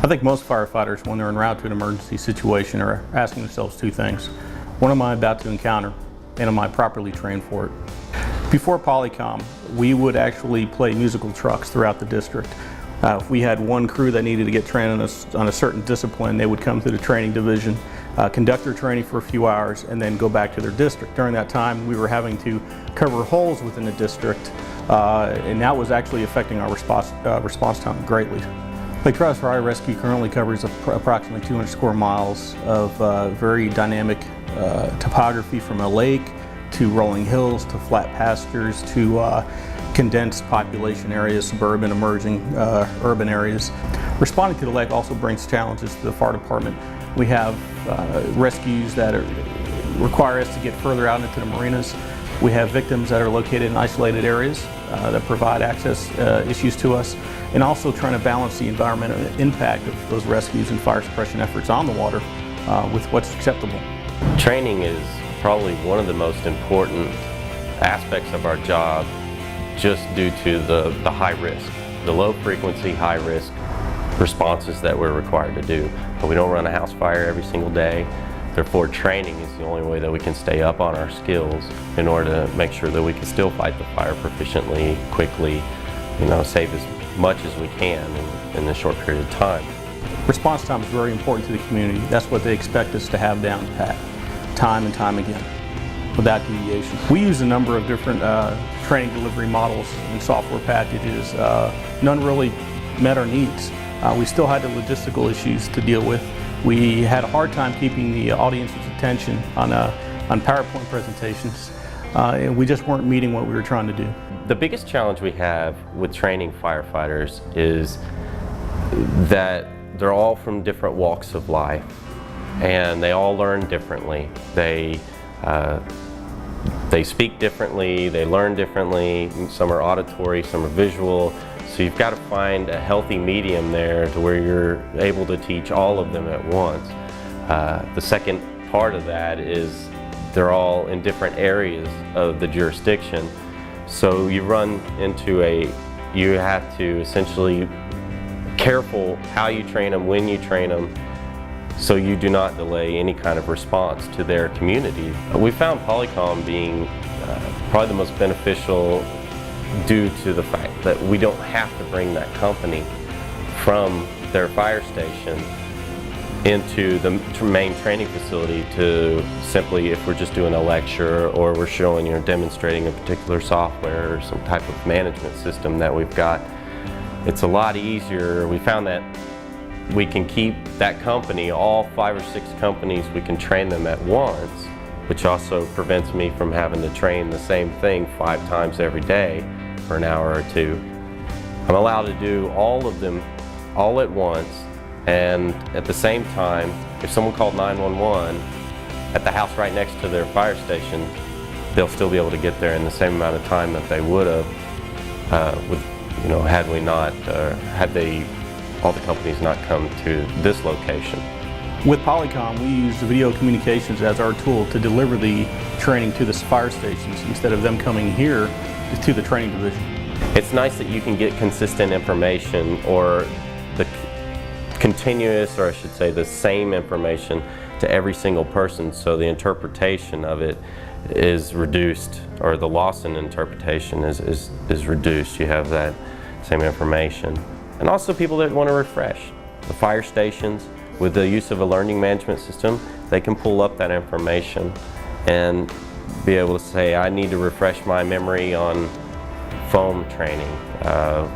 I think most firefighters, when they're en route to an emergency situation, are asking themselves two things. What am I about to encounter, and am I properly trained for it? Before Polycom, we would actually play musical trucks throughout the district. If we had one crew that needed to get trained on a certain discipline, they would come to the training division, conduct their training for a few hours, and then go back to their district. During that time, we were having to cover holes within the district, and that was actually affecting our response time greatly. Lake Travis Fire Rescue currently covers approximately 200 square miles of very dynamic topography, from a lake to rolling hills to flat pastures to condensed population areas, suburban, emerging, urban areas. Responding to the lake also brings challenges to the fire department. We have rescues that require us to get further out into the marinas. We have victims that are located in isolated areas that provide access issues to us, and also trying to balance the environmental impact of those rescues and fire suppression efforts on the water with what's acceptable. Training is probably one of the most important aspects of our job, just due to the high risk, the low frequency, high risk responses that we're required to do. But we don't run a house fire every single day. Therefore, training is the only way that we can stay up on our skills in order to make sure that we can still fight the fire proficiently, quickly, save as much as we can in a short period of time. Response time is very important to the community. That's what they expect us to have down pat, time and time again, without deviation. We use a number of different training delivery models and software packages. None really met our needs. We still had the logistical issues to deal with. We had a hard time keeping the audience's attention on PowerPoint presentations, and we just weren't meeting what we were trying to do. The biggest challenge we have with training firefighters is that they're all from different walks of life, and they all learn differently. They speak differently, they learn differently. Some are auditory, some are visual. So you've got to find a healthy medium there to where you're able to teach all of them at once. The second part of that is they're all in different areas of the jurisdiction. So you run into you have to essentially careful how you train them, when you train them, so you do not delay any kind of response to their community. We found Polycom being probably the most beneficial due to the fact that we don't have to bring that company from their fire station into the main training facility to simply, if we're just doing a lecture or we're showing or demonstrating a particular software or some type of management system that we've got. It's a lot easier. We found that we can keep that company, all 5 or 6 companies, we can train them at once, which also prevents me from having to train the same thing 5 times every day for an hour or 2. I'm allowed to do all of them all at once, and at the same time, if someone called 911 at the house right next to their fire station, they'll still be able to get there in the same amount of time that they would have had we not, all the companies not come to this location. With Polycom, we use video communications as our tool to deliver the training to the fire stations instead of them coming here to the training division. It's nice that you can get consistent information, or the continuous, or I should say the same information to every single person, so the interpretation of it is reduced, or the loss in interpretation is reduced. You have that same information. And also people that want to refresh. The fire stations, with the use of a learning management system, they can pull up that information and be able to say, I need to refresh my memory on foam training.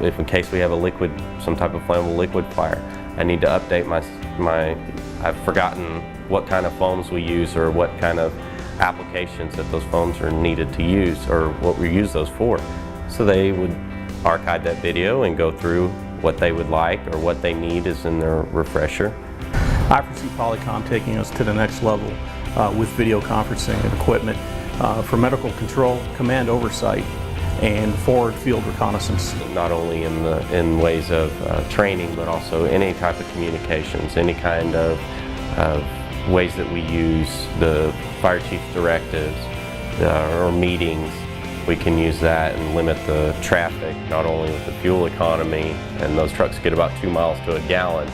If in case we have some type of flammable liquid fire, I need to update I've forgotten what kind of foams we use or what kind of applications that those foams are needed to use or what we use those for. So they would archive that video and go through what they would like or what they need is in their refresher. I foresee Polycom taking us to the next level with video conferencing and equipment for medical control, command oversight, and forward field reconnaissance. Not only in ways of training, but also any type of communications, any kind of ways that we use the fire chief's directives or meetings. We can use that and limit the traffic, not only with the fuel economy, and those trucks get about 2 miles to a gallon,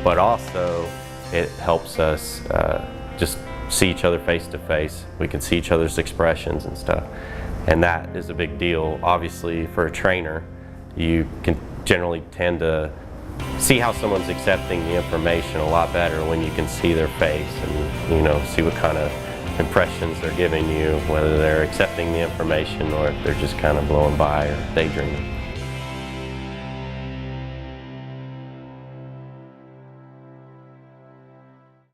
but also it helps us just see each other face to face. We can see each other's expressions and stuff. And that is a big deal. Obviously, for a trainer, you can generally tend to see how someone's accepting the information a lot better when you can see their face and see what kind of impressions they're giving you, whether they're accepting the information or if they're just kind of blowing by or daydreaming.